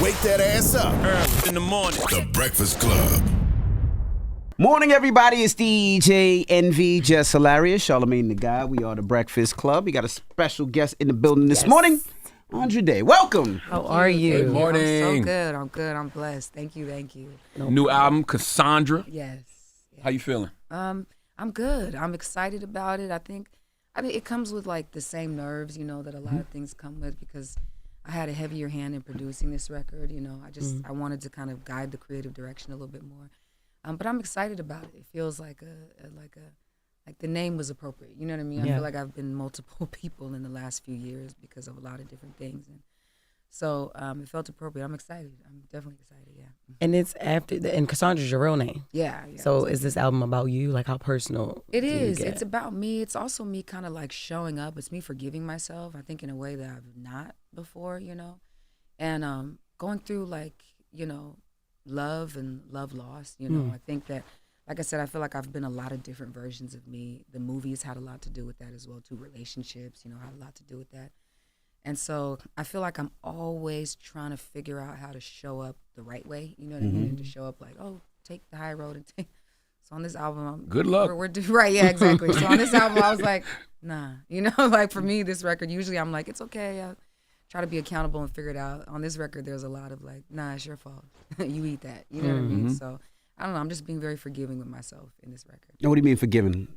Wake that ass up. Early in the morning. The Breakfast Club. Morning, everybody. It's DJ NV, Jess Hilarious, Charlamagne the Guy. We are the Breakfast Club. We got a special guest in the building this morning, Andra Day. Welcome. How are you? Good morning. I'm so good. I'm good. I'm blessed. Thank you. New album, Cassandra. Yes. How you feeling? I'm good. I'm excited about it. I think it comes with like the same nerves, that a lot of things come with, because I had a heavier hand in producing this record. I wanted to kind of guide the creative direction a little bit more. But I'm excited about it. It feels like the name was appropriate. You know what I mean? I feel like I've been multiple people in the last few years because of a lot of different things, and so it felt appropriate. I'm excited. I'm definitely excited. Yeah. And it's and Cassandra's your real name. Yeah. So is this album about you? Like, how personal? It is. It's about me. It's also me kind of like showing up. It's me forgiving myself, I think, in a way that I've not before. And going through love and love loss. I think that, like I said, I feel like I've been a lot of different versions of me. The movies had a lot to do with that as well too. Relationships, had a lot to do with that. And so I feel like I'm always trying to figure out how to show up the right way. You know what I mean? To show up like, take the high road and take. So on this album, good luck. We're right, yeah, exactly. So on this album, I was like, nah. Like for me, this record, usually I'm like, it's okay. I try to be accountable and figure it out. On this record, there's a lot of like, nah, it's your fault. You eat that. You know what I mean? So I don't know. I'm just being very forgiving with myself in this record. What do you mean forgiving?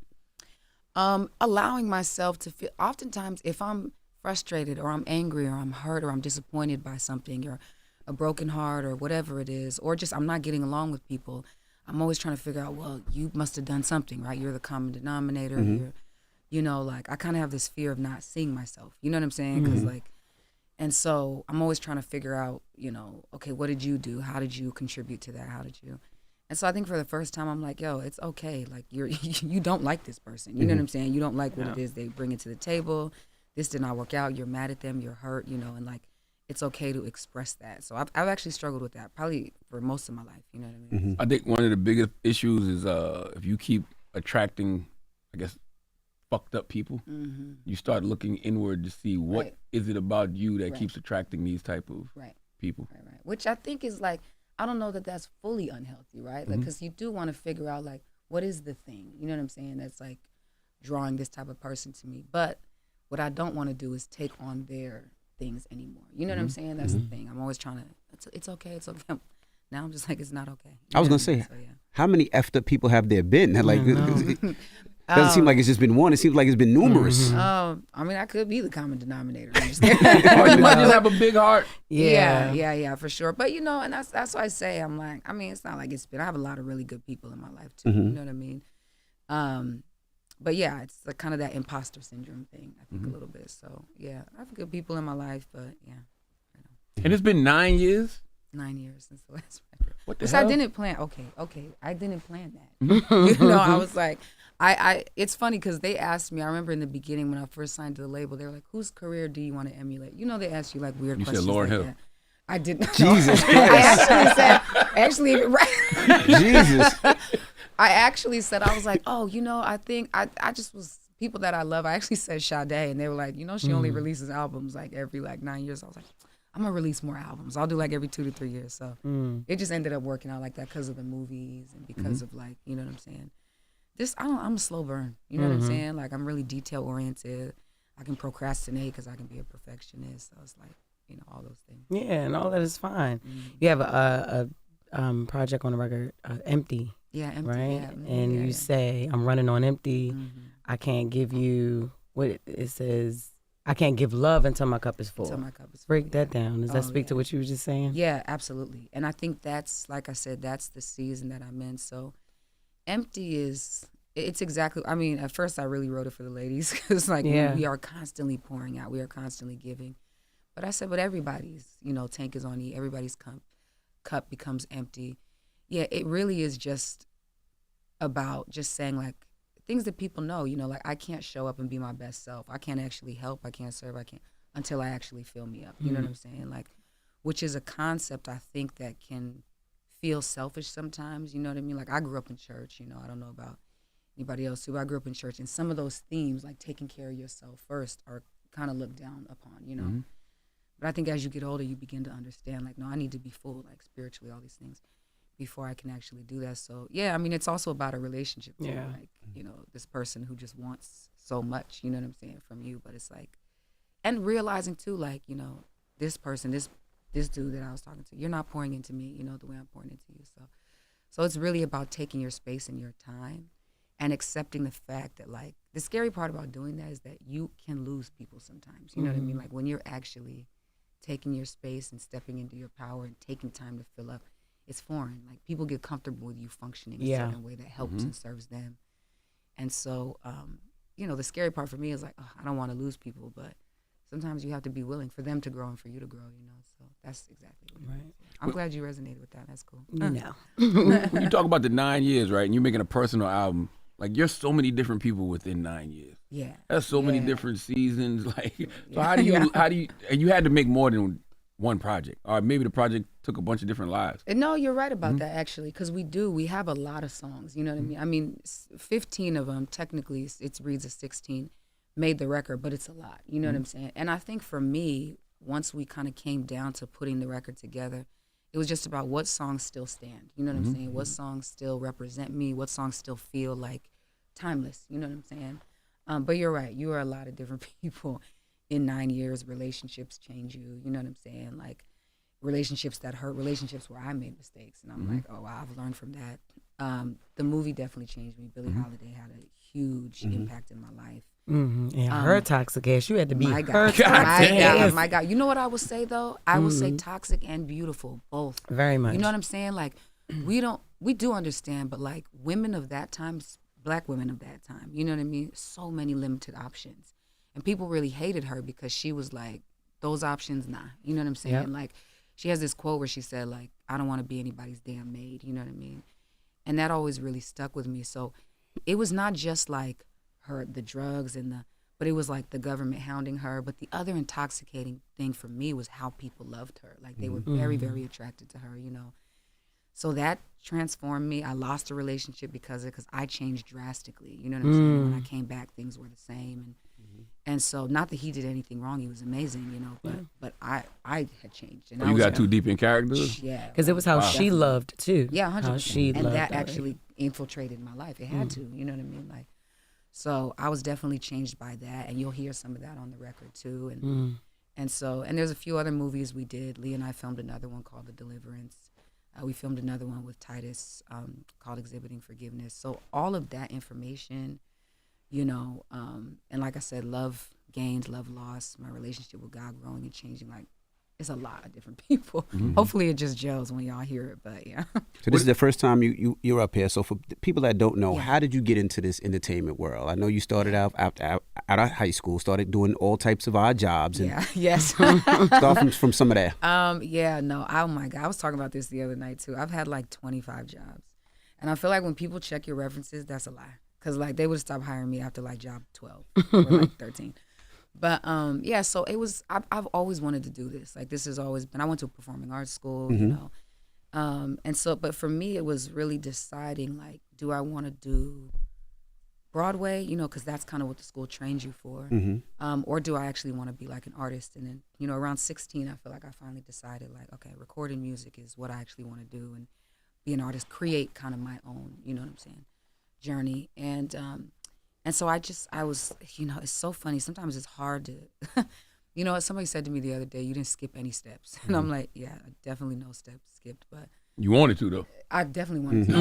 Allowing myself to feel. Oftentimes, if I'm frustrated or I'm angry or I'm hurt or I'm disappointed by something or a broken heart or whatever it is, or just I'm not getting along with people, I'm always trying to figure out, well, you must have done something, right? You're the common denominator. You're, I kind of have this fear of not seeing myself. You know what I'm saying? Because and so I'm always trying to figure out, okay, what did you do? How did you contribute to that? How did you? And so I think for the first time, I'm like, yo, it's okay. Like you don't like this person. You know what I'm saying? You don't like what it is they bring it to the table. This did not work out. You're mad at them. You're hurt. And like, it's okay to express that. So I've actually struggled with that probably for most of my life. You know what I mean? I think one of the biggest issues is if you keep attracting, I guess, fucked up people, you start looking inward to see what is it about you that keeps attracting these type of people. Right. Which I think is like, I don't know that that's fully unhealthy, right? Like, because you do want to figure out like, what is the thing? You know what I'm saying? That's like drawing this type of person to me. But what I don't want to do is take on their things anymore. You know what I'm saying? That's the thing. I'm always trying to, it's okay. Now I'm just like, it's not okay. I was going to say, how many effed up people have there been? Like, it doesn't seem like it's just been one. It seems like it's been numerous. I mean, I could be the common denominator. I'm just kidding. You might just have a big heart. Yeah, for sure. But, and that's why I say, I'm like, I mean, it's not like it's been, I have a lot of really good people in my life too. You know what I mean? But yeah, it's like kind of that imposter syndrome thing, I think a little bit. So yeah, I have good people in my life, but yeah. And it's been 9 years? 9 years since the last record. What the hell? I didn't plan. Okay. I didn't plan that. I was like, it's funny because they asked me, I remember in the beginning when I first signed to the label, they were like, whose career do you want to emulate? They ask you like weird questions. You said Lauryn Hill. That. I didn't. Jesus I actually said, Jesus. I actually said, I was like, I think I just was people that I love. I actually said Sade, and they were like, she only releases albums like every 9 years. I was like, I'm gonna release more albums. I'll do like every 2 to 3 years. So it just ended up working out like that because of the movies and because of like, you know what I'm saying? I'm a slow burn. You know what I'm saying? Like I'm really detail oriented. I can procrastinate because I can be a perfectionist. So it's like, all those things. Yeah, and all that is fine. You have a project on the record, Empty. Yeah, Empty. Right? Yeah. And you say, I'm running on empty. I can't give you what it says. I can't give love until my cup is full. Break that down. Does that speak to what you were just saying? Yeah, absolutely. And I think that's, like I said, that's the season that I'm in. So Empty it's exactly, I mean, at first I really wrote it for the ladies because like we are constantly pouring out. We are constantly giving. But I said, but everybody's, tank is on E. Everybody's cup becomes empty. Yeah, it really is just about just saying like things that people know, like I can't show up and be my best self. I can't actually help. I can't serve. I can't until I actually fill me up. You know what I'm saying? Like, which is a concept I think that can feel selfish sometimes. You know what I mean? Like I grew up in church. I don't know about anybody else too. I grew up in church, and some of those themes, like taking care of yourself first, are kind of looked down upon. But I think as you get older, you begin to understand, like, no, I need to be full, like spiritually, all these things, before I can actually do that. So yeah, I mean, it's also about a relationship too. Yeah. Like, you know, this person who just wants so much, you know what I'm saying, from you. But it's like, and realizing too, like, you know, this person, this dude that I was talking to, you're not pouring into me, you know, the way I'm pouring into you. So it's really about taking your space and your time and accepting the fact that, like, the scary part about doing that is that you can lose people sometimes. You know what I mean? Like, when you're actually taking your space and stepping into your power and taking time to fill up, it's foreign. Like, people get comfortable with you functioning a certain way that helps and serves them. And so, you know, the scary part for me is like, oh, I don't want to lose people, but sometimes you have to be willing for them to grow and for you to grow, you know. So that's exactly what it is. I'm glad you resonated with that. That's cool. No. When you talk about the 9 years, right, and you're making a personal album, like, you're so many different people within 9 years. Yeah. That's so many different seasons. Like, so how do you, and you had to make more than one project, or maybe the project took a bunch of different lives. No, you're right about that, actually, because we have a lot of songs, you know what I mean? I mean, 15 of them, technically, it reads as 16, made the record, but it's a lot, you know what I'm saying? And I think for me, once we kind of came down to putting the record together, it was just about what songs still stand, you know what I'm saying? What songs still represent me? What songs still feel like timeless, you know what I'm saying? But you're right, you are a lot of different people. In 9 years, relationships change you, you know what I'm saying? Like, relationships that hurt, relationships where I made mistakes, and I'm like, oh, wow, I've learned from that. The movie definitely changed me. Billie Holiday had a huge impact in my life. Yeah, her toxic ass. You had to be my her God, toxic. my God. You know what I would say though? I would say toxic and beautiful, both. Very much. You know what I'm saying? Like, we do understand, but like, women of that time, Black women of that time, you know what I mean? So many limited options, and people really hated her because she was like, those options, nah. You know what I'm saying? Yep. Like, she has this quote where she said, like, I don't want to be anybody's damn maid. You know what I mean? And that always really stuck with me. So it was not just like the drugs but it was like the government hounding her. But the other intoxicating thing for me was how people loved her. Like, they were very, very attracted to her, you know. So that transformed me. I lost a relationship because I changed drastically. You know what I'm saying? When I came back, things were the same. And so, not that he did anything wrong, he was amazing, you know, but I had changed. And You got too deep in characters? Yeah. Because it was how she loved too. Yeah, 100%. How she and loved that her. actually infiltrated my life. It had to, you know what I mean? Like, so I was definitely changed by that, and you'll hear some of that on the record too. And so, and there's a few other movies we did. Lee and I filmed another one called The Deliverance. We filmed another one with Titus called Exhibiting Forgiveness. So all of that information, you know, and like I said, love gains, love lost, my relationship with God growing and changing, like, it's a lot of different people. Hopefully it just gels when y'all hear it, but yeah. So this is the first time you're up here. So for the people that don't know, how did you get into this entertainment world? I know you started out out of high school, started doing all types of odd jobs. And Yes. Start from some of that. Oh my God, I was talking about this the other night too. I've had like 25 jobs, and I feel like when people check your references, that's a lie. Cause like they would have stopped hiring me after like job 12 or like 13. But so it was. I've always wanted to do this. Like, this has always been. I went to a performing arts school, you know, and so. But for me, it was really deciding, like, do I want to do Broadway? You know, because that's kind of what the school trains you for. Or do I actually want to be like an artist? And then, you know, around 16, I feel like I finally decided, like, okay, recording music is what I actually want to do, and be an artist, create kind of my own. You know what I'm saying? Journey. And so I was, you know, it's so funny. Sometimes it's hard to, you know, somebody said to me the other day, you didn't skip any steps. And I'm like, yeah, definitely no steps skipped. But You wanted to, though. I definitely wanted to.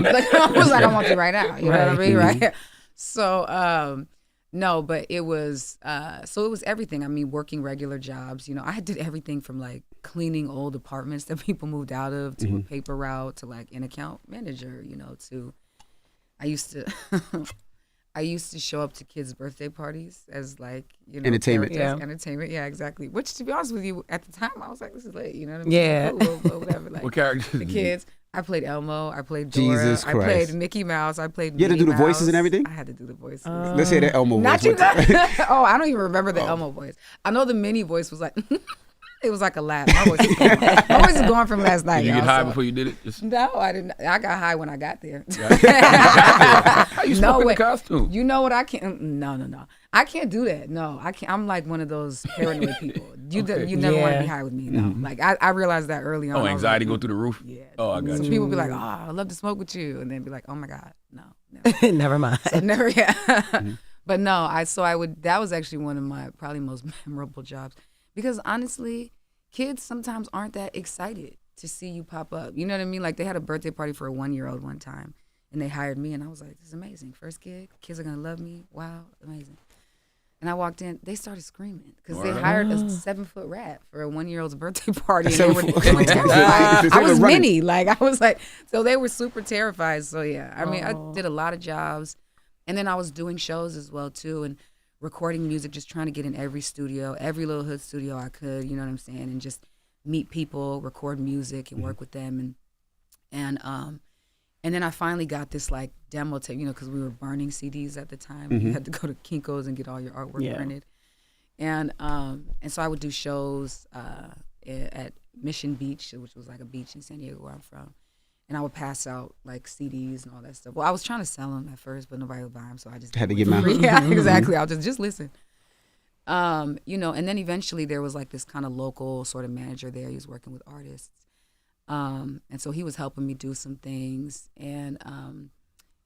Like, I was like, I want to right now. You know what I mean? Right. So, no, but it was, so it was everything. I mean, working regular jobs. You know, I did everything from like cleaning old apartments that people moved out of to a paper route to like an account manager, you know, to, I used to show up to kids' birthday parties as like, you know, entertainment. Entertainment, yeah, exactly. Which, to be honest with you, at the time I was like, this is late, you know what I mean? Yeah. Cool, but whatever. Like, What characters? the kids. I played Elmo. I played Dora. Jesus I Christ. played Mickey Mouse. I played. You had to Minnie do the voices Mouse. and everything? I had to do the voices. Let's hear that Elmo Not voice. you. Oh, I don't even remember the Elmo voice. I know the Minnie voice was like. It was like a laugh. My voice is gone from last night. Did you get y'all, high so- before you did it? Just No, I didn't. I got high when I got there. how you No smoking way. the costume? You know what I can't? No. I can't do that. No, I can't. I'm like one of those paranoid people. You never want to be high with me. No, like I realized that early on. Oh, anxiety go through the roof. Yeah. Oh, I got so you. people be like, "Oh, I'd love to smoke with you," and then be like, "Oh my God, no." Never mind. So never. Yeah. But no, that was actually one of my probably most memorable jobs, because honestly, kids sometimes aren't that excited to see you pop up. You know what I mean? Like they had a birthday party for a 1-year-old one time, and they hired me, and I was like, "This is amazing. First gig, kids are gonna love me. Wow, amazing." And I walked in, they started screaming because they hired a 7-foot rat for a 1-year-old's birthday party, and they were terrified. I was mini, like I was like, so they were super terrified. So yeah, I mean, I did a lot of jobs, and then I was doing shows as well too, and recording music, just trying to get in every studio, every little hood studio I could. You know what I'm saying? And just meet people, record music, and work with them, and then I finally got this like demo tape, because we were burning CDs at the time. You had to go to Kinko's and get all your artwork printed. And so I would do shows at Mission Beach, which was like a beach in San Diego where I'm from. And I would pass out like CDs and all that stuff. Well, I was trying to sell them at first, but nobody would buy them, so I just had to get them out. Yeah, exactly. I'll just listen. And then eventually there was like this kind of local sort of manager there. He was working with artists. And so he was helping me do some things, and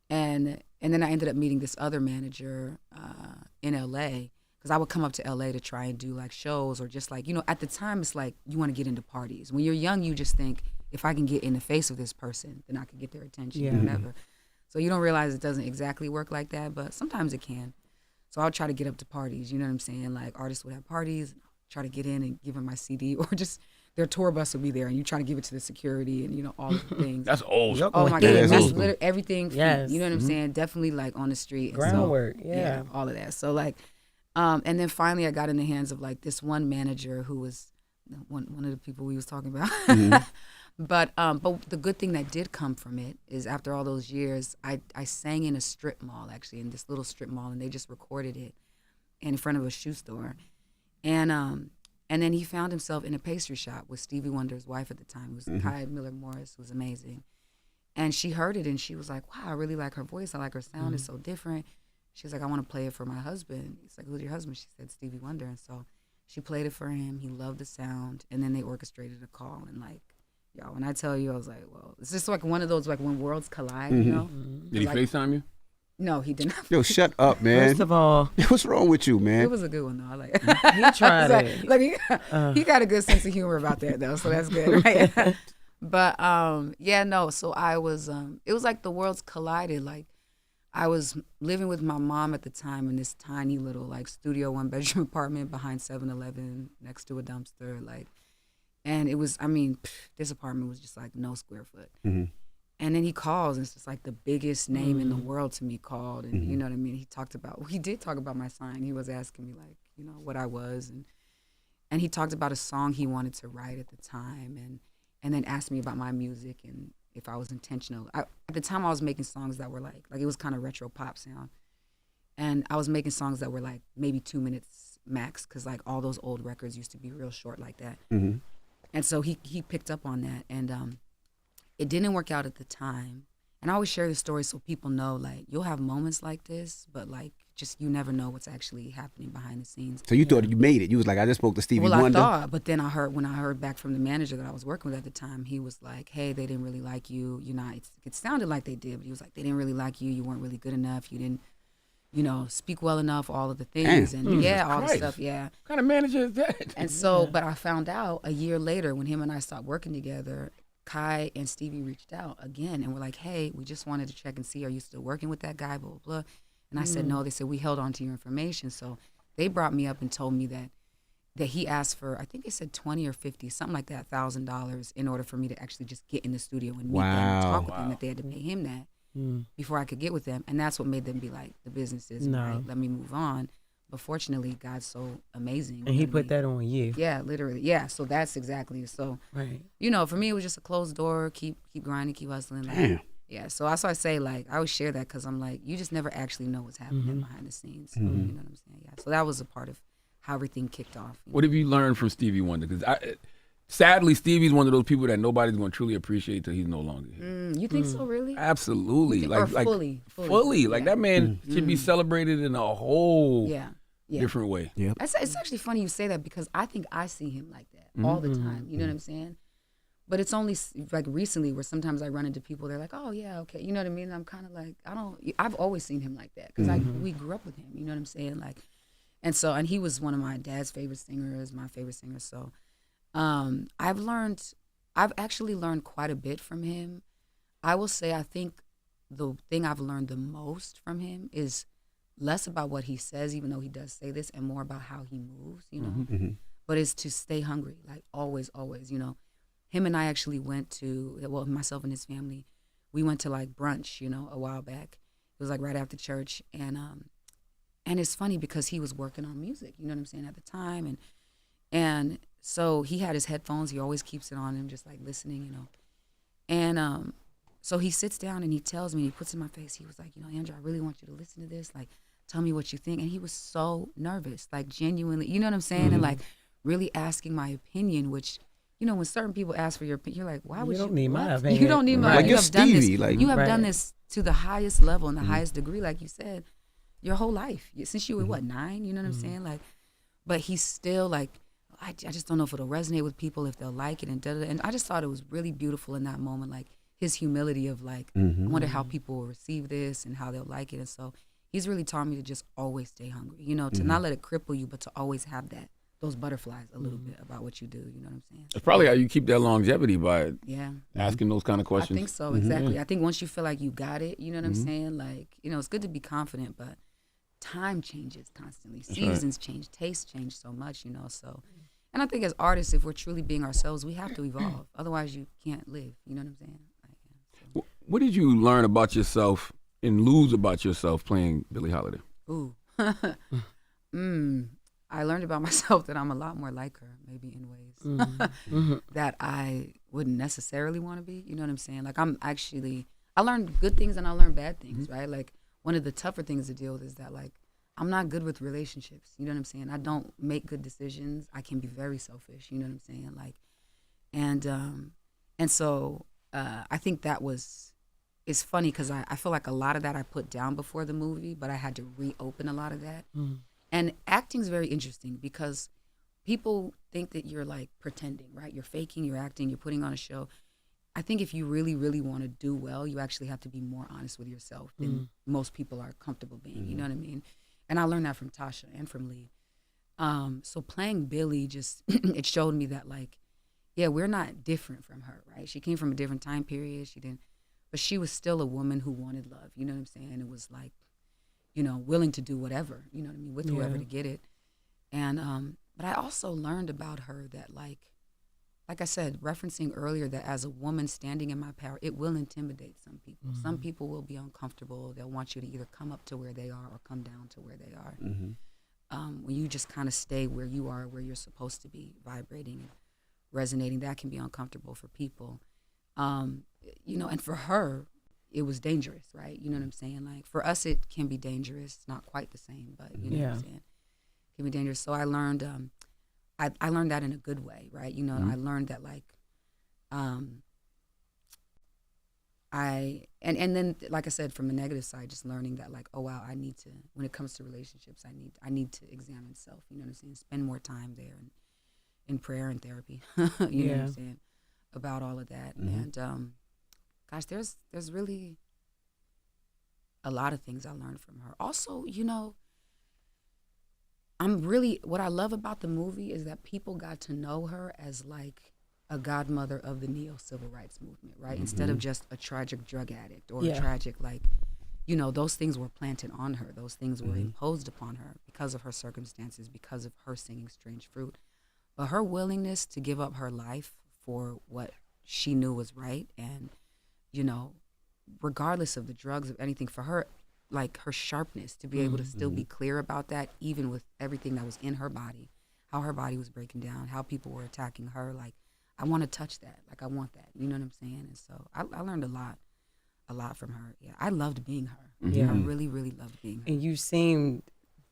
then I ended up meeting this other manager in LA, because I would come up to LA to try and do like shows, or just like, at the time it's like you want to get into parties. When you're young, you just think, if I can get in the face of this person, then I can get their attention, or whatever. So you don't realize it doesn't exactly work like that, but sometimes it can. So I'll try to get up to parties, you know what I'm saying? Like artists would have parties, try to get in and give them my CD, or just their tour bus would be there, and you try to give it to the security, and all of the things. That's old. Oh my God, that's literally everything. Yes. You know what I'm saying? Definitely like on the street. Groundwork. So, yeah, all of that. So like, and then finally I got in the hands of like this one manager who was one of the people we was talking about. But the good thing that did come from it is, after all those years, I sang in a strip mall, actually, in this little strip mall, and they just recorded it in front of a shoe store, and then he found himself in a pastry shop with Stevie Wonder's wife at the time, who was Kai Miller Morris, who was amazing. And she heard it, and she was like, "Wow, I really like her voice. I like her sound. It's so different." She was like, "I want to play it for my husband." He's like, "Who's your husband?" She said, "Stevie Wonder." And so she played it for him. He loved the sound. And then they orchestrated a call. And like, when I tell you, I was like, well, it's just like one of those, like when worlds collide, Did he like, FaceTime you? No, he didn't. Yo, shut up, man. First of all, what's wrong with you, man? It was a good one, though. I like it. he tried it. Like he got a good sense of humor about that, though, so that's good, right? But, so I was, it was like the worlds collided. Like, I was living with my mom at the time in this tiny little, like, studio 1-bedroom apartment behind 7-Eleven next to a dumpster, like, and it was, this apartment was just like no square foot. And then he calls, and it's just like the biggest name in the world to me called. And you know what I mean? He did talk about my sign. He was asking me like, what I was. And he talked about a song he wanted to write at the time, and then asked me about my music and if I was intentional. At the time I was making songs that were like it was kind of retro pop sound. And I was making songs that were like maybe 2 minutes max, because like all those old records used to be real short like that. And so he picked up on that, and it didn't work out at the time. And I always share this story so people know, like, you'll have moments like this, but like, just you never know what's actually happening behind the scenes. So you thought you made it. You was like, I just spoke to Stevie Wonder. Well, I thought, but then when I heard back from the manager that I was working with at the time, he was like, "Hey, they didn't really like you. It sounded like they did, but he was like, they didn't really like you. You weren't really good enough. You didn't, speak well enough. All of the things, and all the stuff. Yeah. What kind of manager is that? And so, but I found out a year later when him and I stopped working together, Kai and Stevie reached out again and were like, "Hey, we just wanted to check and see, are you still working with that guy, blah, blah, blah." And I said, "No." They said, "We held on to your information." So they brought me up and told me that he asked for, I think they said 20 or 50, something like that, $1,000 in order for me to actually just get in the studio and meet them and talk with them, that they had to pay him that before I could get with them. And that's what made them be like, the business is right, let me move on. But fortunately, God's so amazing. And he put that on you. Yeah, literally. Yeah, so that's exactly. So, for me, it was just a closed door, keep grinding, keep hustling. Like, yeah, so that's why I say, like, I always share that, because I'm like, you just never actually know what's happening behind the scenes. You know what I'm saying? Yeah, so that was a part of how everything kicked off. What have you learned from Stevie Wonder? Because Sadly, Stevie's one of those people that nobody's going to truly appreciate till he's no longer here. You think so, really? Absolutely. Or Like fully. Like that man should be celebrated in a whole different way. Yeah. It's actually funny you say that because I think I see him like that all the time. You know what I'm saying? But it's only like recently where sometimes I run into people, they're like, oh, yeah, okay. You know what I mean? And I'm kind of like, I've always seen him like that because we grew up with him. You know what I'm saying? Like, and he was one of my dad's favorite singers, my favorite singer. So I've actually learned quite a bit from him. I will say I think the thing I've learned the most from him is less about what he says, even though he does say this, and more about how he moves, you know. But it's to stay hungry, like always, you know. Him and I actually went to, well, myself and his family, we went to like brunch, you know, a while back. It was like right after church, and it's funny because he was working on music, you know what I'm saying, at the time, and so he had his headphones. He always keeps it on him, just like listening, you know. And so he sits down and he tells me, he puts it in my face. He was like, you know, Andra, I really want you to listen to this. Like, tell me what you think. And he was so nervous, like genuinely, you know what I'm saying? And like really asking my opinion, which, you know, when certain people ask for your opinion, you're like, why would you? You don't need my opinion. You don't need my Like opinion. you're Stevie. Like, you have done this to the highest level and the highest degree, like you said, your whole life. Since you were, what, 9? You know what I'm saying? Like, but he's still like, I just don't know if it'll resonate with people, if they'll like it, and da-da-da. And I just thought it was really beautiful in that moment, like his humility of like, I wonder how people will receive this and how they'll like it. And so he's really taught me to just always stay hungry, you know, to not let it cripple you, but to always have those butterflies a little bit about what you do, you know what I'm saying? That's probably how you keep that longevity, by asking those kind of I questions. think so, exactly. I think once you feel like you got it, you know what I'm saying? Like, you know, it's good to be confident, but time changes constantly. Seasons change, tastes change so much, you know, so. And I think as artists, if we're truly being ourselves, we have to evolve. Otherwise, you can't live. You know what I'm saying? Like, What did you learn about yourself and lose about yourself playing Billie Holiday? Ooh. I learned about myself that I'm a lot more like her, maybe in ways that I wouldn't necessarily want to be. You know what I'm saying? Like, I learned good things and I learned bad things, right? Like, one of the tougher things to deal with is that, like, I'm not good with relationships. You know what I'm saying? I don't make good decisions. I can be very selfish. You know what I'm saying? Like, and so I think it's funny because I feel like a lot of that I put down before the movie, but I had to reopen a lot of that. And acting's very interesting because people think that you're like pretending, right? You're faking, you're acting, you're putting on a show. I think if you really, really want to do well, you actually have to be more honest with yourself than most people are comfortable being. You know what I mean? And I learned that from Tasha and from Lee. So playing Billie just, it showed me that, like, yeah, we're not different from her, right? She came from a different time period. But she was still a woman who wanted love. You know what I'm saying? It was like, you know, willing to do whatever, you know what I mean, with whoever to get it. And, but I also learned about her that, like I said, referencing earlier, that as a woman standing in my power, it will intimidate some people. Some people will be uncomfortable. They'll want you to either come up to where they are or come down to where they are. When you just kind of stay where you are, where you're supposed to be, vibrating and resonating, that can be uncomfortable for people. You know, and for her, it was dangerous, right? You know what I'm saying? Like, for us, it can be dangerous. It's not quite the same, but you know what I'm saying? It can be dangerous. So I learned, I learned that in a good way, right? You know, I learned that, like, and then, like I said, from the negative side, just learning that, like, oh wow, I need to, when it comes to relationships, I need to examine self. You know what I'm saying? Spend more time there and in prayer and therapy. You know what I'm saying? About all of that. And gosh, there's really a lot of things I learned from her. Also, you know, what I love about the movie is that people got to know her as, like, a godmother of the neo-civil rights movement, right? Instead of just a tragic drug addict or a tragic, like, you know, those things were planted on her. Those things were imposed upon her because of her circumstances, because of her singing Strange Fruit. But her willingness to give up her life for what she knew was right, and, you know, regardless of the drugs, of anything, for her, like, her sharpness to be able to still be clear about that, even with everything that was in her body, how her body was breaking down, how people were attacking her. Like, I want to touch that. Like, I want that. You know what I'm saying? And so I learned a lot from her. Yeah, I loved being her. I really, really loved being her. And you seemed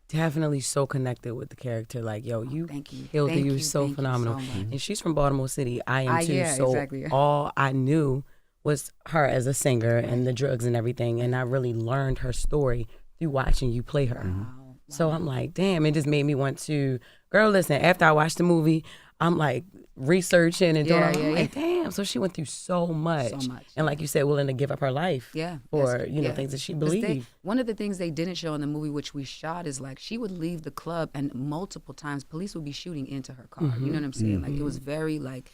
definitely so connected with the character. Like, yo, you thank you. killed it. Thank You you. were so Thank you phenomenal. so much. And she's from Baltimore City. I am too. Yeah, so exactly. all I knew was her as a singer and the drugs and everything. And I really learned her story through watching you play her. Wow. So I'm like, damn, it just made me want to, girl, listen, after I watched the movie, I'm like researching and doing I'm like, damn. So she went through so much. So much. And like you said, willing to give up her life for, things that she believed. One of the things they didn't show in the movie, which we shot, is like she would leave the club and multiple times police would be shooting into her car. You know what I'm saying? Like it was very like,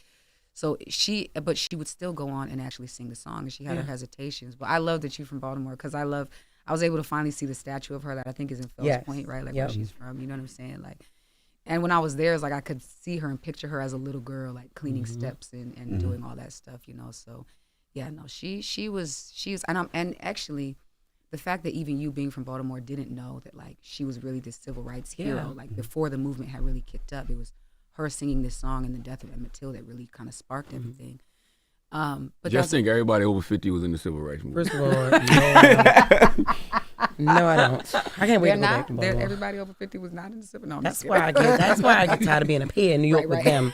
but she would still go on and actually sing the song, and she had her hesitations. But I love that you're from Baltimore, because I was able to finally see the statue of her that I think is in Fells Point, right? Like where she's from, you know what I'm saying? Like, and when I was there, it's like I could see her and picture her as a little girl, like cleaning steps and doing all that stuff, you know. So, yeah, no, she is, and actually, the fact that even you being from Baltimore didn't know that like she was really this civil rights hero, like before the movement had really kicked up, it was her singing this song and the death of Emmett Till that really kind of sparked everything. But just think everybody over 50 was in the civil rights movement. First of all, no, I don't. I can't wait to go back to Baltimore. Everybody over 50 was not in the civil. No, that's why I get tired of being up here in New York with them.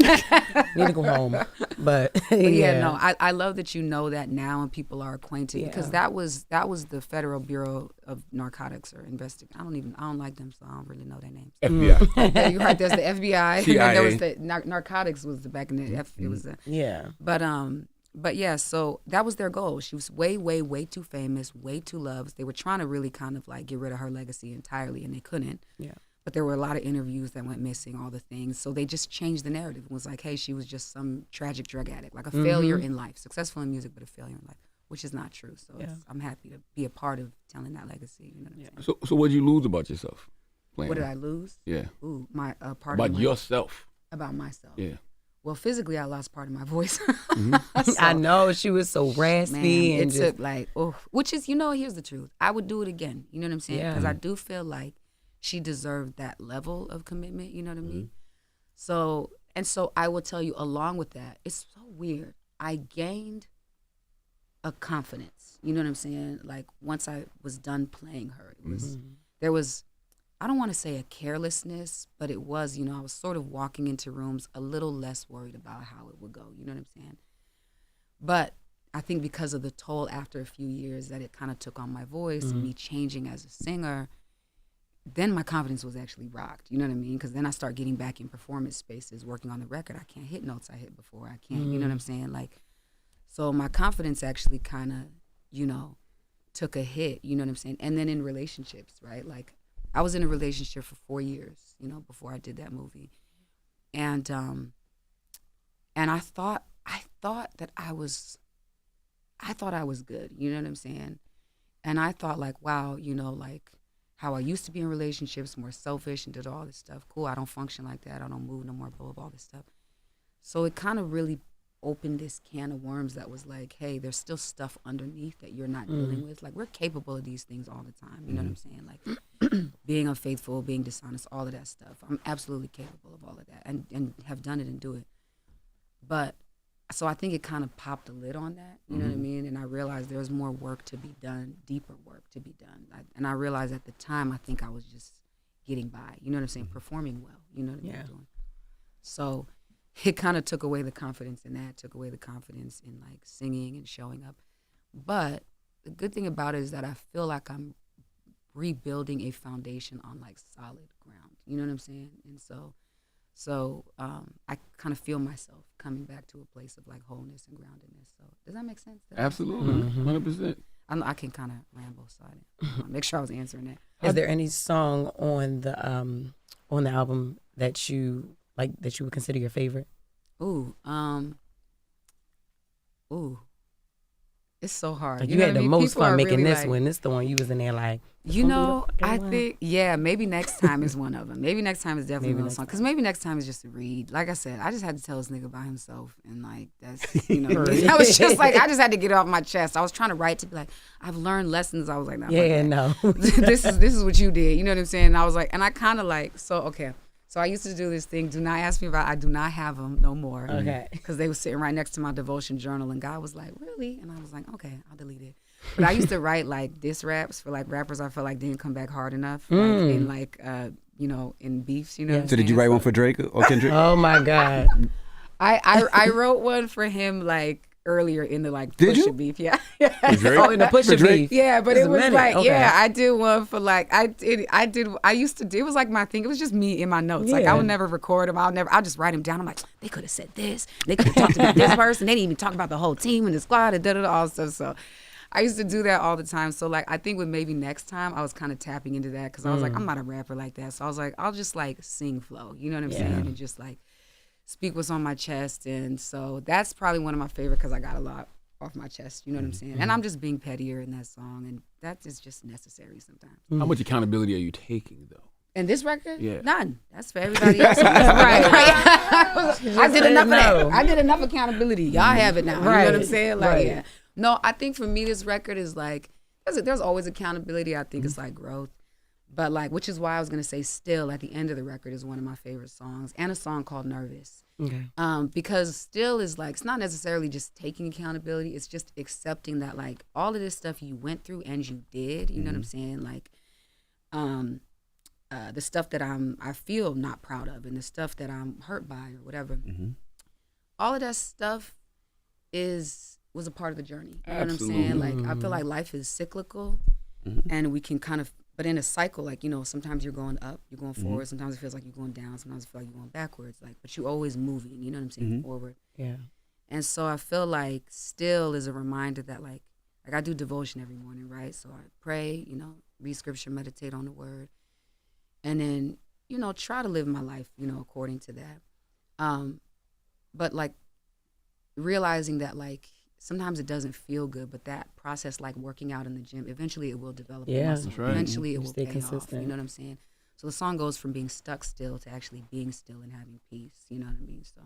Need to go home. But no, I love that you know that now and people are acquainted, because that was the Federal Bureau of Narcotics or investigating. I don't like them, so I don't really know their names. FBI. You're right. There's the FBI. CIA. And then there was the narcotics was the back in the it was the But yeah, so that was their goal. She was way, way, way too famous, way too loved. They were trying to really kind of like get rid of her legacy entirely, and they couldn't. Yeah. But there were a lot of interviews that went missing, all the things. So they just changed the narrative. It was like, hey, she was just some tragic drug addict, like a failure in life, successful in music, but a failure in life, which is not true. So I'm happy to be a part of telling that legacy. You know what I'm saying? So what did you lose about yourself? What did I lose? Yeah. Ooh, my part about of yourself. About myself. Yeah. Well, physically, I lost part of my voice. So, I know, she was so raspy. Man, it took like, which is, here's the truth. I would do it again. You know what I'm saying? Because I do feel like she deserved that level of commitment. You know what I mean? So I will tell you, along with that, it's so weird. I gained a confidence. You know what I'm saying? Like once I was done playing her, there was, I don't want to say a carelessness, but it was, I was sort of walking into rooms a little less worried about how it would go. You know what I'm saying? But I think because of the toll after a few years that it kind of took on my voice and me changing as a singer, then my confidence was actually rocked. You know what I mean? Because then I start getting back in performance spaces, working on the record. I can't hit notes I hit before. I can't, you know what I'm saying? Like, so my confidence actually kind of, took a hit, you know what I'm saying? And then in relationships, right? Like, I was in a relationship for 4 years, before I did that movie. And I thought that I was good, you know what I'm saying? And I thought like, wow, like how I used to be in relationships, more selfish and did all this stuff. Cool, I don't function like that. I don't move no more, blah, blah, all this stuff. So it kind of really opened this can of worms that was like, hey, there's still stuff underneath that you're not dealing with. Like, we're capable of these things all the time. You know what I'm saying? Like being unfaithful, being dishonest, all of that stuff. I'm absolutely capable of all of that and have done it and do it. But so I think it kind of popped the lid on that, you know what I mean? And I realized there's more work to be done, deeper work to be done. And I realized at the time, I think I was just getting by, you know what I'm saying? Performing well, you know what I'm doing? So it kind of took away the confidence in that, took away the confidence in like singing and showing up. But the good thing about it is that I feel like I'm rebuilding a foundation on like solid ground. You know what I'm saying? And so I kind of feel myself coming back to a place of like wholeness and groundedness. So does that make sense? Absolutely, 100%. I can kind of ramble, so I didn't make sure I was answering that. Is there any song on the album that you like that you would consider your favorite? Ooh, it's so hard. Like you had the most fun making really this like, one. This the one you was in there like. I think maybe next time is one of them. Maybe next time is definitely one song. Because maybe next time is just a read. Like I said, I just had to tell this nigga about himself, and like that's I was just like I just had to get it off my chest. I was trying to write to be like I've learned lessons. I was like, nah, no, this is what you did. You know what I'm saying? And I was like, and I kind of like so okay. So I used to do this thing. Do not ask me about. I do not have them no more. Okay. Because they were sitting right next to my devotion journal, and God was like, "Really?" And I was like, "Okay, I'll delete it." But I used to write like diss raps for like rappers I felt like didn't come back hard enough, like, in like in beefs. You know. Yeah. What So did you write one for Drake or Kendrick? Oh my God. I wrote one for him like earlier in the like Did Pusha you? beef. Yeah. Drake? Oh, in the Pusha Drake? beef. Yeah, but This it is a was minute. like, Okay. yeah, I did one for like, I used to do, it was like my thing. It was just me in my notes. Like, I Yeah. would never record them. I'll just write them down. I'm like, they could have said this. They could have talked about this person. They didn't even talk about the whole team and the squad and all stuff. So I used to do that all the time. So like, I think with maybe next time, I was kind of tapping into that because I was like, I'm not a rapper like that. So I was like, I'll just like sing flow. You know what I'm saying? And just like speak what's on my chest. And so that's probably one of my favorite because I got a lot off my chest, you know what I'm saying? And I'm just being pettier in that song, and that is just necessary sometimes. How much accountability are you taking, though? And this record? Yeah. None. That's for everybody else. right. I did enough of that. I did enough accountability. Y'all have it now. You know what I'm saying? Like, yeah. No, I think for me, this record is like, there's always accountability. I think it's like growth. But like, which is why I was going to say Still at the end of the record is one of my favorite songs, and a song called Nervous. Okay. Because Still is like, it's not necessarily just taking accountability. It's just accepting that like all of this stuff you went through and you did, you know what I'm saying? Like, the stuff that I feel not proud of and the stuff that I'm hurt by or whatever. All of that stuff was a part of the journey. You know what I'm saying? Like, I feel like life is cyclical and we can kind of, but in a cycle, like, you know, sometimes you're going up, you're going forward. Sometimes it feels like you're going down. Sometimes it feels like you're going backwards. Like, but you're always moving. You know what I'm saying? Forward. Yeah. And so I feel like Still is a reminder that like I do devotion every morning, right? So I pray, you know, read scripture, meditate on the word, and then, you know, try to live my life, you know, according to that. But like realizing that like sometimes it doesn't feel good, but that process, like working out in the gym, eventually it will develop a muscle. That's right. Eventually it will Stay pay consistent. off. You know what I'm saying? So the song goes from being stuck still to actually being still and having peace. You know what I mean? So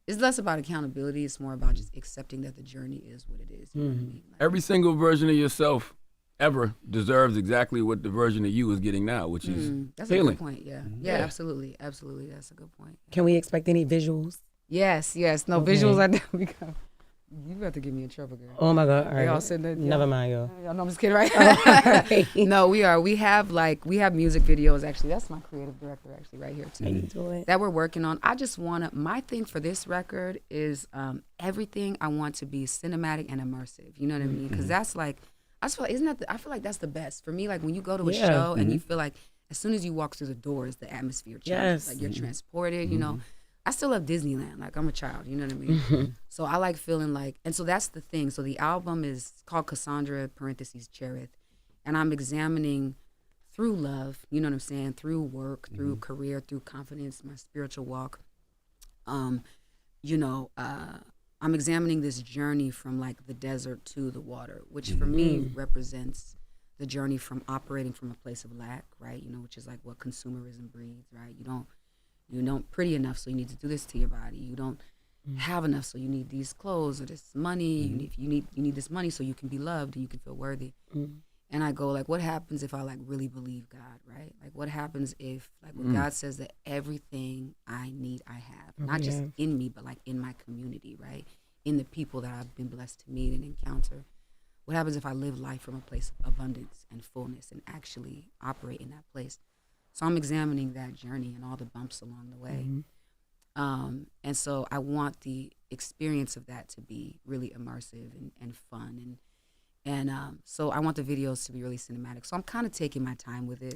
it's less about accountability. It's more about just accepting that the journey is what it is. You know what I mean? Like, Every single version of yourself ever deserves exactly what the version of you is getting now, which is that's healing. a good point. Yeah. Yeah, absolutely. Absolutely. That's a good point. Can we expect any visuals? Yes. No, Okay. visuals I definitely got. You about to get me in trouble, girl. Oh my God. All They right. all sitting there. Never mind, yo. Y'all know I'm just kidding, right? No, we are. We have music videos, actually. That's my creative director, actually, right here, too. How you doing? That we're working on. I just want to, my thing for this record is everything I want to be cinematic and immersive. You know what I mean? Because that's like, I feel like that's the best. For me, like when you go to a show and you feel like as soon as you walk through the doors, the atmosphere changes. Yes. Like you're transported, you know. I still love Disneyland. Like I'm a child, you know what I mean? So I like feeling like, and so that's the thing. So the album is called Cassandra, parentheses, Cherith. And I'm examining through love, you know what I'm saying? Through work, through career, through confidence, my spiritual walk. I'm examining this journey from like the desert to the water, which for me represents the journey from operating from a place of lack, right? You know, which is like what consumerism breeds, right? You don't pretty enough, so you need to do this to your body. You don't have enough, so you need these clothes or this money. You need this money so you can be loved and you can feel worthy. And I go like, what happens if I like really believe God, right? Like, what happens if like when God says that everything I need, I have, not just in me, but like in my community, right? In the people that I've been blessed to meet and encounter. What happens if I live life from a place of abundance and fullness and actually operate in that place? So I'm examining that journey and all the bumps along the way. And so I want the experience of that to be really immersive and fun. And so I want the videos to be really cinematic. So I'm kind of taking my time with it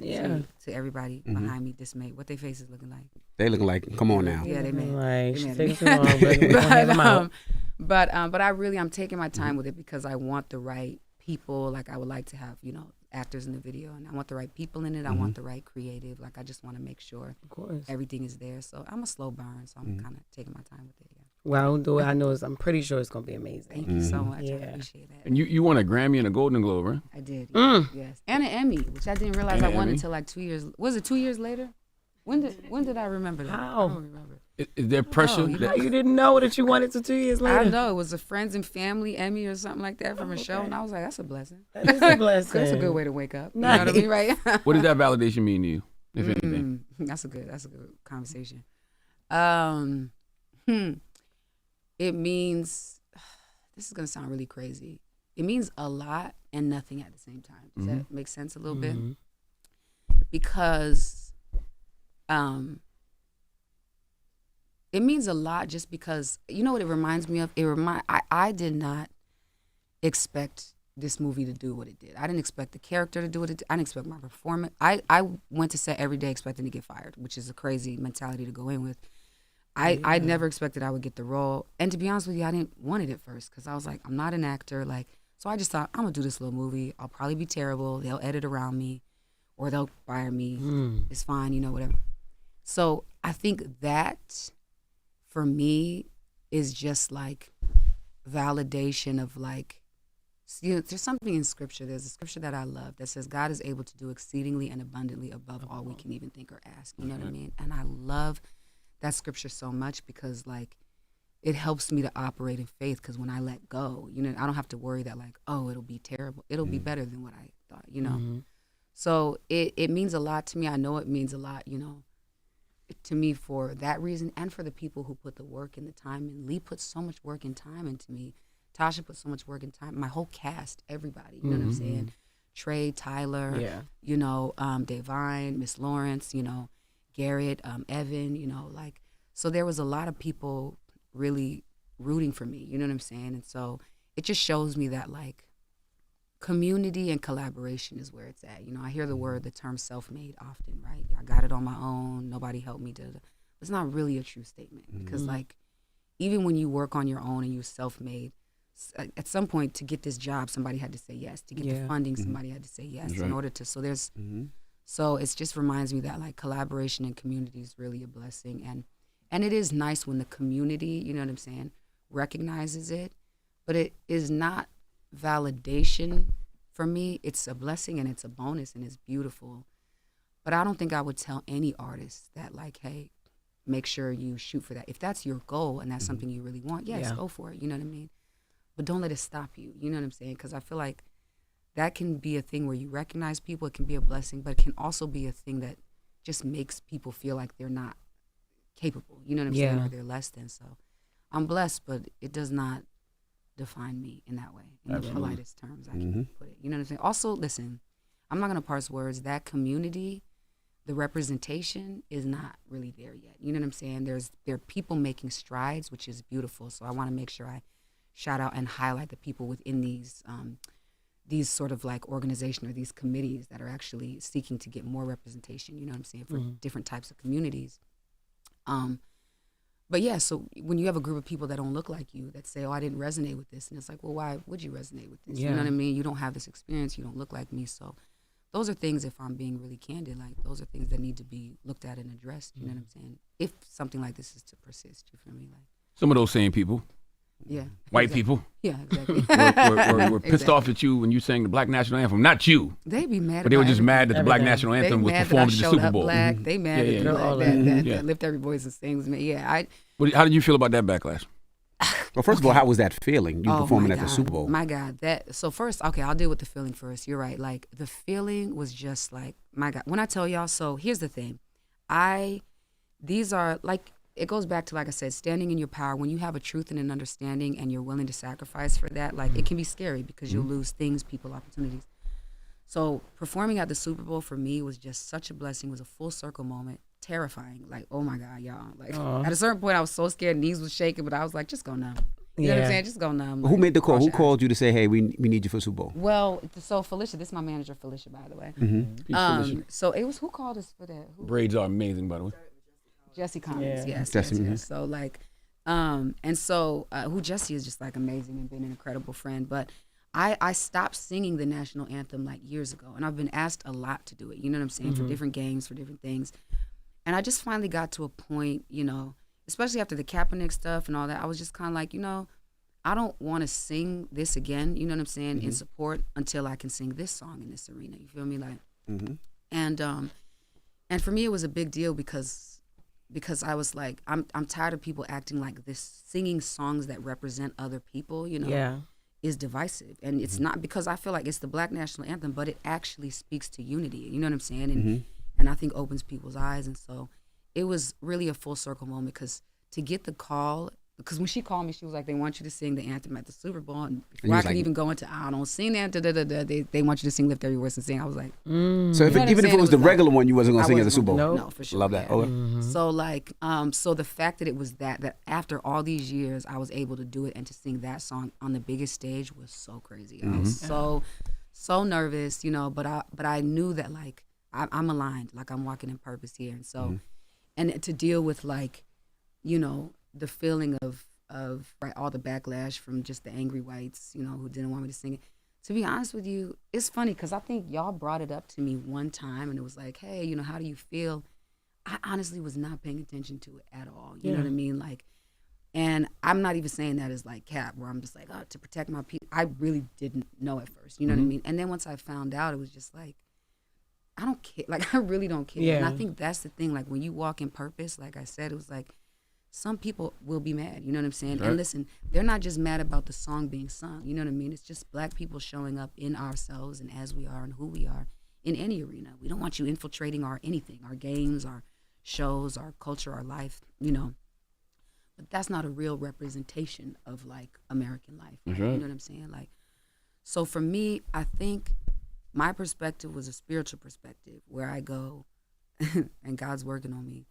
to everybody behind me dismayed. What their faces looking like? They looking like, come on now. Yeah, they mad. Like, They she mad takes at too me. long, but we'll have them out. But I'm taking my time with it because I want the right people. Like I would like to have, you know, actors in the video, and I want the right people in it. I want the right creative. Like I just want to make sure Of course. everything is there. So I'm a slow burn, so I'm kind of taking my time with it. Yeah. Well, the way I know is I'm pretty sure it's gonna be amazing. Thank you so much. I Yeah. appreciate that. And you won a Grammy and a Golden Globe, right? I did. Yes, and an Emmy, which I didn't realize I won until like 2 years. Was it 2 years later? When did I remember that? How? I don't remember. Is there pressure? Oh, that- You didn't know that you wanted to 2 years later. I know it was a friends and family Emmy or something like that from a show, and I was like, that's a blessing. That is a blessing. That's a good way to wake up. You know what I mean, right? What does that validation mean to you? if anything? That's a good conversation. It means, this is gonna sound really crazy. It means a lot and nothing at the same time. Does that make sense a little bit? Because it means a lot just because, you know what it reminds me of? I did not expect this movie to do what it did. I didn't expect the character to do what it did. I didn't expect my performance. I went to set every day expecting to get fired, which is a crazy mentality to go in with. I never expected I would get the role. And to be honest with you, I didn't want it at first because I was like, I'm not an actor. So I just thought, I'm going to do this little movie. I'll probably be terrible. They'll edit around me or they'll fire me. It's fine, whatever. So I think that for me is just like validation of there's something in scripture. There's a scripture that I love that says God is able to do exceedingly and abundantly above all we can even think or ask. You know what I mean? And I love that scripture so much because it helps me to operate in faith because when I let go, I don't have to worry that it'll be terrible. It'll be better than what I thought, So it means a lot to me. I know it means a lot, to me for that reason and for the people who put the work and the time in. Lee put so much work and time into me. Tasha put so much work and time. My whole cast, everybody, you know what I'm saying? Trey, Tyler, Devine, Miss Lawrence, Garrett, Evan, so there was a lot of people really rooting for me, you know what I'm saying? And so it just shows me that community and collaboration is where it's at. I hear the term self-made often, right? I got it on my own, nobody helped me. It's not really a true statement because even when you work on your own and you're self-made, at some point to get this job, somebody had to say yes. To get the funding, somebody had to say yes in order to, so there's, so it just reminds me that collaboration and community is really a blessing. And it is nice when the community, you know what I'm saying, recognizes it, but it is not validation for me. It's a blessing and it's a bonus and it's beautiful. But I don't think I would tell any artist that hey, make sure you shoot for that. If that's your goal and that's something you really want, yes, go for it. You know what I mean? But don't let it stop you. You know what I'm saying? Because I feel like that can be a thing where you recognize people. It can be a blessing, but it can also be a thing that just makes people feel like they're not capable. You know what I'm saying? Or they're less than. So I'm blessed, but it does not define me in that way. In the politest terms I can put it. You know what I'm saying? Also, listen, I'm not going to parse words. That community, the representation is not really there yet. You know what I'm saying? There are people making strides, which is beautiful. So I want to make sure I shout out and highlight the people within these sort of organization or these committees that are actually seeking to get more representation, you know what I'm saying, for different types of communities. But yeah, so when you have a group of people that don't look like you that say, I didn't resonate with this, and it's well, why would you resonate with this? You know what I mean? You don't have this experience, you don't look like me. So those are things, if I'm being really candid, those are things that need to be looked at and addressed, you know what I'm saying? If something like this is to persist, you feel me? Some of those same people. Yeah. White people. Yeah, exactly. were pissed off at you when you sang the Black National Anthem. Not you. They be mad. But they were just mad that the Black National Anthem was performed at the Super Bowl. Black. They mad at that lift every voice and sings. Yeah. How did you feel about that backlash? Well, first of all, how was that feeling? You performing at the Super Bowl? My God, so first, okay, I'll deal with the feeling first. You're right. The feeling was just my God. When I tell y'all, so here's the thing, these are it goes back to, like I said, standing in your power. When you have a truth and an understanding and you're willing to sacrifice for that, it can be scary because you'll lose things, people, opportunities. So performing at the Super Bowl for me was just such a blessing. It was a full circle moment. Terrifying. Oh my God, y'all. At a certain point I was so scared, knees was shaking, but I was like, just go numb. You know what I'm saying? Just go numb. Who made the call? Who called you to say, hey, we need you for Super Bowl? Well, so Felicia, this is my manager, Felicia, by the way. So it was, who called us for that? Braids are amazing, by the way. Jesse Collins, yes. So who Jesse is just amazing and been an incredible friend. But I stopped singing the national anthem years ago, and I've been asked a lot to do it. You know what I'm saying? For different games, for different things. And I just finally got to a point, especially after the Kaepernick stuff and all that, I was just kind of I don't want to sing this again, you know what I'm saying, in support until I can sing this song in this arena. You feel me? And for me, it was a big deal because I was I'm tired of people acting like this, singing songs that represent other people, is divisive. And it's not, because I feel like it's the Black National Anthem, but it actually speaks to unity. You know what I'm saying? and I think opens people's eyes. And so it was really a full circle moment, because to get the call, because when she called me, she was like, they want you to sing the anthem at the Super Bowl. And before I could even go into, I don't sing the anthem, they want you to sing Lift Every Voice and Sing. I was like, So even if it was the regular one, you wasn't going to sing at the Super Bowl? No, for sure. Love that. Yeah. Okay. So like, so the fact that it was that after all these years, I was able to do it and to sing that song on the biggest stage was so crazy. I was so nervous, you know, but I knew that like, I'm aligned, like I'm walking in purpose here. And so, and to deal with like, you know, the feeling of right, all the backlash from just the angry whites, you know, who didn't want me to sing it. To be honest with you, it's funny because I think y'all brought it up to me one time and it was like, hey, you know, how do you feel? I honestly was not paying attention to it at all. You know what I mean? Like, and I'm not even saying that as like cap, where I'm just like, oh, to protect my people. I really didn't know at first. You know what I mean? And then once I found out, it was just like, I don't care. Like, I really don't care. Yeah. And I think that's the thing. Like, when you walk in purpose, like I said, it was like, some people will be mad, you know what I'm saying? Right. And listen, they're not just mad about the song being sung, you know what I mean? It's just Black people showing up in ourselves and as we are and who we are in any arena. We don't want you infiltrating our anything, our games, our shows, our culture, our life, you know. But that's not a real representation of like American life, right? You know what I'm saying? Like, so for me, I think my perspective was a spiritual perspective where I go and God's working on me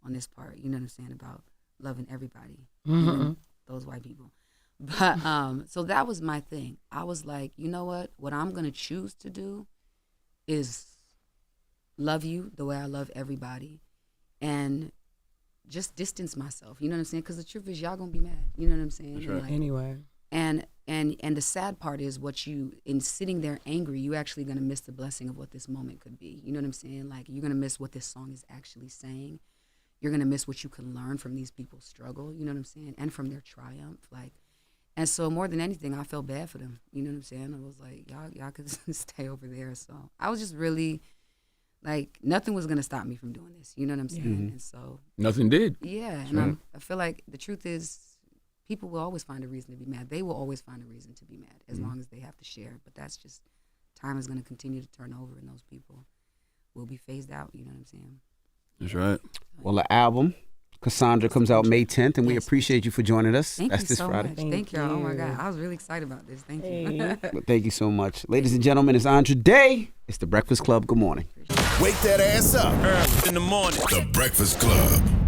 on this part, you know what I'm saying, about loving everybody, even those white people. But so that was my thing. I was like, you know what I'm gonna choose to do is love you the way I love everybody and just distance myself, you know what I'm saying? Because the truth is, y'all gonna be mad, you know what I'm saying? Sure. Like, anyway. And the sad part is, what you, in sitting there angry, you actually gonna miss the blessing of what this moment could be, you know what I'm saying? Like, you're gonna miss what this song is actually saying. You're gonna miss what you can learn from these people's struggle, you know what I'm saying, and from their triumph. Like, and so more than anything, I felt bad for them, you know what I'm saying? I was like, y'all could stay over there. So I was just really like, nothing was gonna stop me from doing this, you know what I'm saying? And so nothing did. Yeah, and I feel like the truth is, people will always find a reason to be mad. They will always find a reason to be mad as long as they have to share. But that's just, time is gonna continue to turn over, and those people will be phased out, you know what I'm saying? That's right. Well, the album, Cassandra, comes out May 10th, and we appreciate you for joining us. Thank That's you this so Friday. much. Thank you. Oh, my God. I was really excited about this. Thank you. Thank you so much. Ladies and gentlemen, it's Andra Day. It's The Breakfast Club. Good morning. Wake that ass up. Early in the morning. The Breakfast Club.